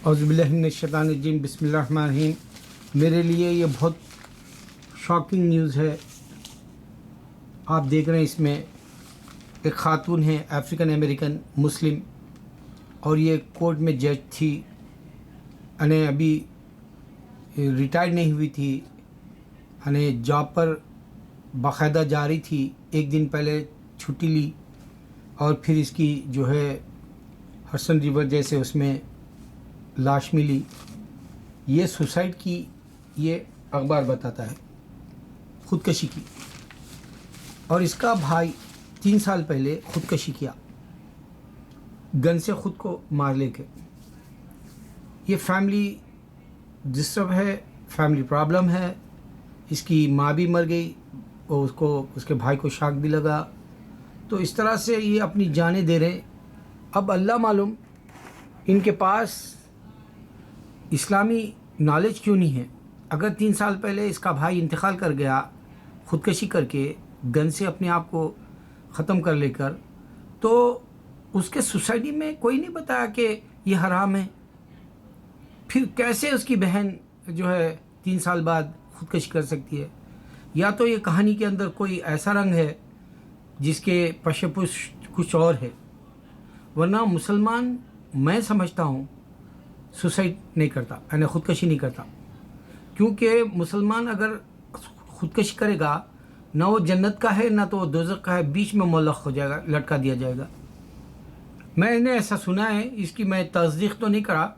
औज़ुबिल्लाहिमिनश्शैतानिर्रजीम बिस्मिल्लाहिर्रहमानिर्रहीम। मेरे लिए ये बहुत शॉकिंग न्यूज़ है। आप देख रहे हैं इसमें एक ख़ातून है अफ्रीकन अमेरिकन मुस्लिम, और ये कोर्ट में जज थी, अने अभी रिटायर नहीं हुई थी, अने जॉब पर बाकायदा जा रही थी। एक दिन पहले छुट्टी ली और फिर इसकी जो है हडसन रिवर जैसे उसमें लाश मिली। ये सुसाइड की, ये अखबार बताता है, ख़ुदकशी की। और इसका भाई 3 साल पहले ख़ुदकशी किया, गन से ख़ुद को मार लेके। ये फैमिली डिस्टर्ब है, फैमिली प्रॉब्लम है। इसकी माँ भी मर गई और उसके भाई को शॉक भी लगा। तो इस तरह से ये अपनी जानें दे रहे। अब अल्लाह मालूम इनके पास इस्लामी नॉलेज क्यों नहीं है। अगर 3 साल पहले इसका भाई इंतकाल कर गया ख़ुदकशी करके, गन से अपने आप को ख़त्म कर लेकर, तो उसके सोसाइटी में कोई नहीं बताया कि ये हराम है। फिर कैसे उसकी बहन जो है 3 साल बाद ख़ुदकशी कर सकती है? या तो ये कहानी के अंदर कोई ऐसा रंग है जिसके पशेपुष्ट कुछ और है, वरना मुसलमान मैं समझता हूँ सुसाइड नहीं करता, यानी ख़ुदकशी नहीं करता। क्योंकि मुसलमान अगर ख़ुदकशी करेगा, ना वो जन्नत का है ना तो वो दोज़ख का है, बीच में मुअल्लक़ हो जाएगा, लटका दिया जाएगा। मैंने ऐसा सुना है, इसकी मैं तस्दीक़ तो नहीं करा,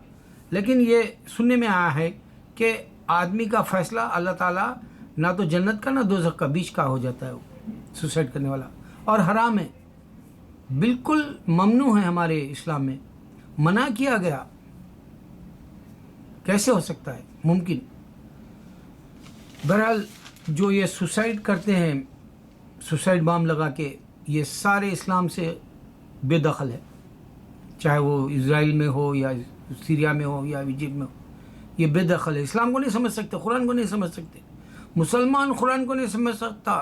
लेकिन ये सुनने में आया है कि आदमी का फ़ैसला अल्लाह ताला ना तो जन्नत का ना दोज़ख का, बीच का हो जाता है वो सुसाइड करने वाला। और हराम है, बिल्कुल ममनू है, हमारे इस्लाम में मना किया गया। कैसे हो सकता है मुमकिन? बहरहाल जो ये सुसाइड करते हैं, सुसाइड बम लगा के, ये सारे इस्लाम से बेदखल है। चाहे वो इज़राइल में हो या सीरिया में हो या इजिप्ट में हो, ये बेदखल है। इस्लाम को नहीं समझ सकते, कुरान को नहीं समझ सकते, मुसलमान कुरान को नहीं समझ सकता।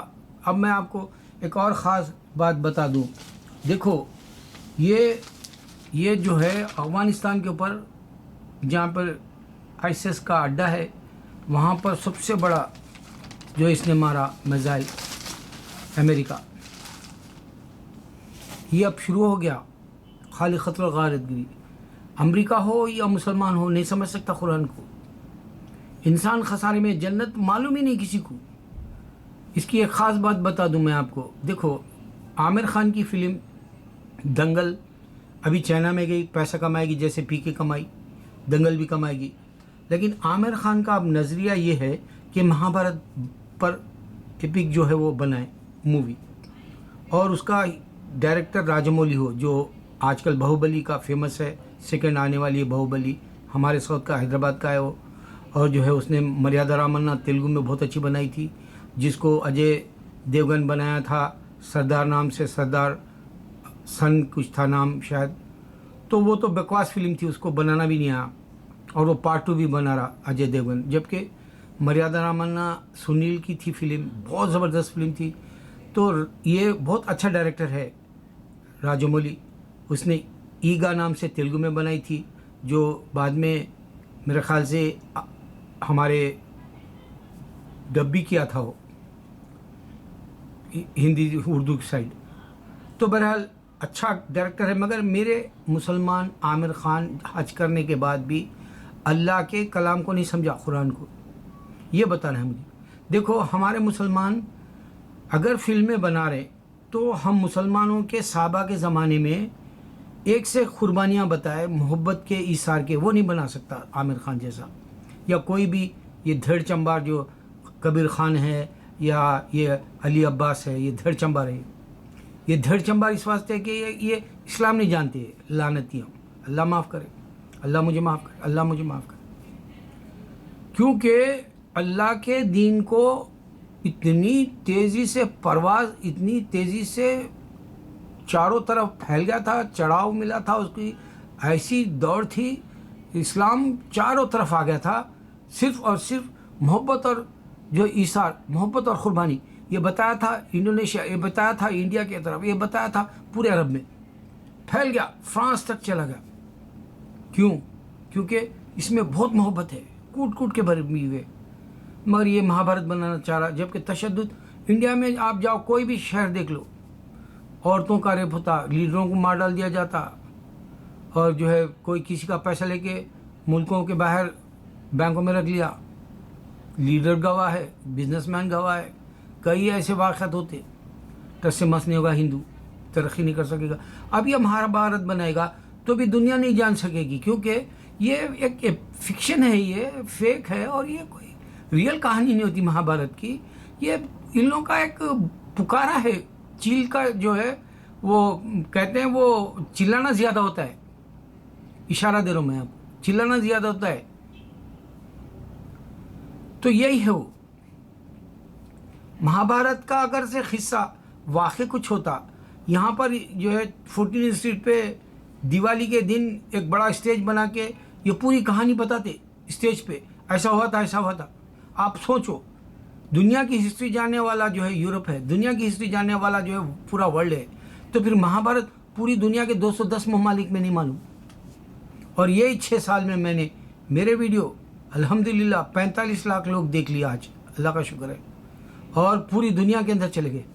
अब मैं आपको एक और ख़ास बात बता दूं। देखो, ये जो है अफ़गानिस्तान के ऊपर, जहाँ पर आईएसआईएस का अड्डा है, वहाँ पर सबसे बड़ा जो इसने मारा मिसाइल अमेरिका। ये अब शुरू हो गया खाली ख़तरा गारतगिरी। अमेरिका हो या मुसलमान हो, नहीं समझ सकता कुरान को। इंसान खसारे में, जन्नत मालूम ही नहीं किसी को। इसकी एक ख़ास बात बता दूं मैं आपको। देखो, आमिर खान की फ़िल्म दंगल अभी चाइना में गई, पैसा कमाएगी, जैसे पीके कमाई, दंगल भी कमाएगी। लेकिन आमिर खान का अब नज़रिया ये है कि महाभारत पर एपिक जो है वो बनाए मूवी, और उसका डायरेक्टर राजमौली हो, जो आजकल बाहुबली का फेमस है। सेकंड आने वाली है बाहुबली, हमारे साउथ का, हैदराबाद का है वो। और जो है उसने मर्यादा रामन्ना तेलुगु में बहुत अच्छी बनाई थी, जिसको अजय देवगन बनाया था सरदार नाम से, सरदार सन कुछ था नाम शायद। तो वो तो बकवास फिल्म थी, उसको बनाना भी नहीं आया, और वो पार्ट 2 भी बना रहा अजय देवगन। जबकि मर्यादा रामन्ना सुनील की थी फिल्म, बहुत ज़बरदस्त फिल्म थी। तो ये बहुत अच्छा डायरेक्टर है राजमौली। उसने ईगा नाम से तेलुगु में बनाई थी, जो बाद में मेरे ख़्याल से हमारे डब भी किया था वो हिंदी उर्दू की साइड। तो बहरहाल अच्छा डायरेक्टर है। मगर मेरे मुसलमान आमिर खान हज करने के बाद भी अल्लाह के कलाम को नहीं समझा, कुरान को। ये बताना है मुझे। देखो, हमारे मुसलमान अगर फिल्में बना रहे, तो हम मुसलमानों के साहबा के ज़माने में एक से कुर्बानियाँ बताए, मोहब्बत के इसार के, वो नहीं बना सकता आमिर खान जैसा, या कोई भी। ये धड़ चंबार जो कबीर खान है, या ये अली अब्बास है, ये धड़ चंबार है। ये धड़ चंबार इस वास्ते कि ये इस्लाम नहीं जानते, लानती हम। अल्लाह माफ़ करे, अल्लाह मुझे माफ़ करे, अल्लाह मुझे माफ़ करे। क्योंकि अल्लाह के दीन को इतनी तेज़ी से परवाज़, इतनी तेज़ी से चारों तरफ फैल गया था, चढ़ाव मिला था, उसकी ऐसी दौड़ थी, इस्लाम चारों तरफ आ गया था। सिर्फ़ और सिर्फ मोहब्बत और जो ईसार, मोहब्बत और क़ुरबानी, ये बताया था इंडोनेशिया, ये बताया था इंडिया की तरफ, ये बताया था पूरे अरब में, फैल गया, फ्रांस तक चला गया। क्यों? क्योंकि इसमें बहुत मोहब्बत है, कूट कूट के भरी हुए। मगर ये महाभारत बनाना चाह रहा, जबकि तशद्दुद इंडिया में आप जाओ, कोई भी शहर देख लो, औरतों का रेप होता, लीडरों को मार डाल दिया जाता, और जो है कोई किसी का पैसा लेके मुल्कों के बाहर बैंकों में रख लिया, लीडर गवाह है, बिजनेसमैन गवाह है, कई ऐसे वाक़यात होते। टस से मस नहीं होगा, हिंदू तरक्की नहीं कर सकेगा। अब ये महाभारत बनाएगा तो भी दुनिया नहीं जान सकेगी, क्योंकि ये एक फिक्शन है, ये फेक है, और ये कोई रियल कहानी नहीं होती महाभारत की। ये इन लोगों का एक पुकारा है। चील का जो है वो कहते हैं वो चिल्लाना ज़्यादा होता है, इशारा दे रहा हूँ मैं आपको, चिल्लाना ज़्यादा होता है। तो यही है वो महाभारत का। अगर से हिस्सा वाकई कुछ होता, यहाँ पर जो है 14 स्ट्रीट पे दिवाली के दिन एक बड़ा स्टेज बना के ये पूरी कहानी बताते स्टेज पे, ऐसा हुआ था, ऐसा हुआ था। आप सोचो, दुनिया की हिस्ट्री जानने वाला जो है यूरोप है, दुनिया की हिस्ट्री जानने वाला जो है पूरा वर्ल्ड है, तो फिर महाभारत पूरी दुनिया के 210 ममालिक में नहीं मालूम। और यही 6 साल में मैंने मेरे वीडियो अल्हम्दुलिल्लाह 45 लाख लोग देख लिया आज, अल्लाह का शुक्र है, और पूरी दुनिया के अंदर चले गए।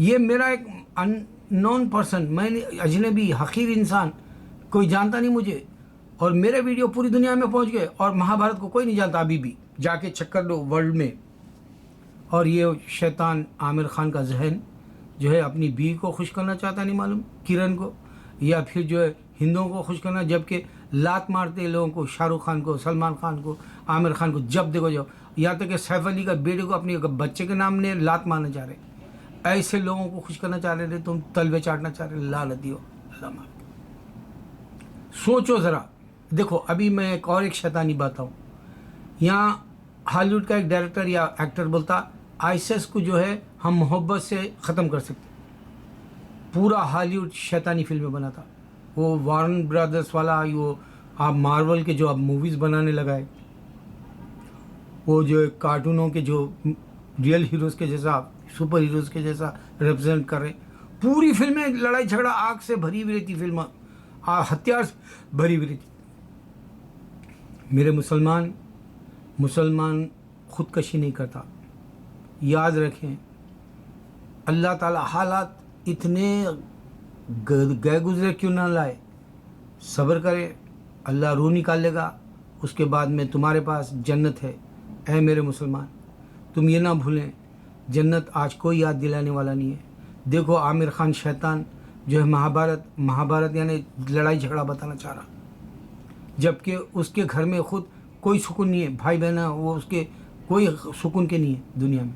ये मेरा एक अननोन पर्सन, मैंने अजनबी हकीर इंसान, कोई जानता नहीं मुझे, और मेरे वीडियो पूरी दुनिया में पहुंच गए, और महाभारत को कोई नहीं जानता अभी भी। जाके चक्कर लो वर्ल्ड में। और ये शैतान आमिर खान का जहन जो है अपनी बीवी को खुश करना चाहता, नहीं मालूम किरण को, या फिर जो है हिंदुओं को खुश करना, जबकि लात मारते लोगों को, शाहरुख खान को, सलमान खान को, आमिर खान को, जब देखो जाओ, यहाँ तक कि सैफ अली का बेटे को अपने बच्चे के नाम ने लात मारना चाह रहे। ऐसे लोगों को खुश करना चाह रहे थे, तुम तलवे चाटना चाह रहे, लानती हो, अल्लाह माफ। सोचो ज़रा, देखो अभी मैं एक और एक शैतानी बात हूँ। यहाँ हॉलीवुड का एक डायरेक्टर या एक्टर बोलता आईएसआईएस को जो है हम मोहब्बत से ख़त्म कर सकते। पूरा हॉलीवुड शैतानी फिल्में बनाता, वो वार्न ब्रदर्स वाला, वो आप मार्वल के जो आप मूवीज़ बनाने लगाए, वो जो कार्टूनों के जो रियल हीरोज़ के जैसा, सुपर हीरोज़ के जैसा रिप्रेजेंट कर रहे। पूरी फिल्में लड़ाई झगड़ा, आग से भरी हुई रहती फिल्म, हथियार से भरी हुई रहती। मेरे मुसलमान खुदकशी नहीं करता, याद रखें। अल्लाह ताला हालात इतने गए गुजरे क्यों ना लाए, सब्र करें, अल्लाह रूह निकाल लेगा, उसके बाद में तुम्हारे पास जन्नत है। ऐ मेरे मुसलमान, तुम ये ना भूलें, जन्नत आज कोई याद दिलाने वाला नहीं है। देखो आमिर खान शैतान जो है महाभारत यानी लड़ाई झगड़ा बताना चाह रहा, जबकि उसके घर में खुद कोई सुकून नहीं है, भाई बहन वो उसके कोई सुकून के नहीं है दुनिया में।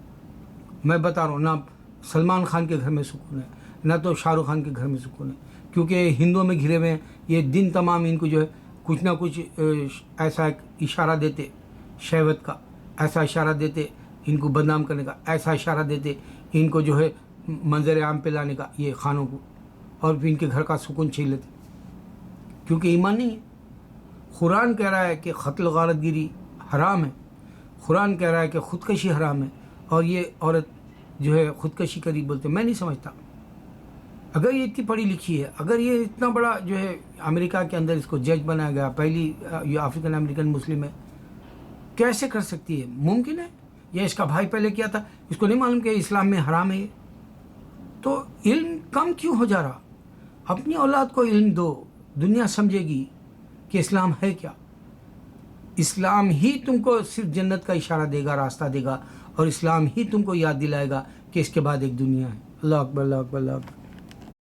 मैं बता रहा हूँ, ना सलमान खान के घर में सुकून है, ना तो शाहरुख खान के घर में सुकून है, क्योंकि हिंदुओं में घिरे हुए हैं। ये दिन तमाम इनको जो है कुछ ना कुछ ऐसा एक इशारा देते, शहवत का ऐसा इशारा देते, इनको बदनाम करने का ऐसा इशारा देते, इनको जो है मंजर आम पे लाने का, ये खानों को, और फिर इनके घर का सुकून छीन लेते, क्योंकि ईमान नहीं है। कुरान कह रहा है कि क़त्ल गारतगिरी हराम है, कुरान कह रहा है कि ख़ुदकशी हराम है, और ये औरत जो है ख़ुदकशी करी बोलते। मैं नहीं समझता, अगर ये इतनी पढ़ी लिखी है, अगर ये इतना बड़ा जो है अमेरिका के अंदर इसको जज बनाया गया, पहली ये अफ्रीकन अमेरिकन मुस्लिम है, कैसे कर सकती है? मुमकिन है? या इसका भाई पहले किया था, इसको नहीं मालूम कि इस्लाम में हराम है ये? तो इल्म कम क्यों हो जा रहा? अपनी औलाद को इल्म दो, दुनिया समझेगी कि इस्लाम है क्या। इस्लाम ही तुमको सिर्फ जन्नत का इशारा देगा, रास्ता देगा, और इस्लाम ही तुमको याद दिलाएगा कि इसके बाद एक दुनिया है। अल्लाह अकबर, अल्लाह अकबर, अल्लाह अकबर।